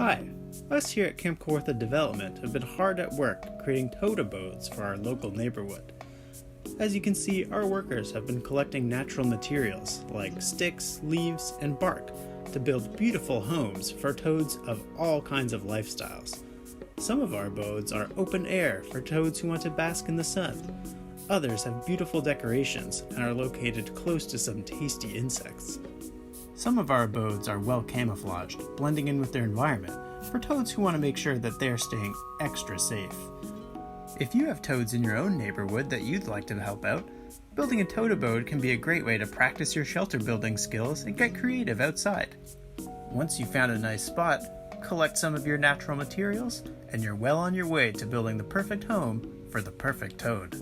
Hi! Us here at Camp Kawartha Development have been hard at work creating toad abodes for our local neighborwood. As you can see, our workers have been collecting natural materials like sticks, leaves, and bark to build beautiful homes for toads of all kinds of lifestyles. Some of our abodes are open air for toads who want to bask in the sun. Others have beautiful decorations and are located close to some tasty insects. Some of our abodes are well camouflaged, blending in with their environment, for toads who want to make sure that they are staying extra safe. If you have toads in your own neighborhood that you'd like to help out, building a toad abode can be a great way to practice your shelter building skills and get creative outside. Once you've found a nice spot, collect some of your natural materials, and you're well on your way to building the perfect home for the perfect toad.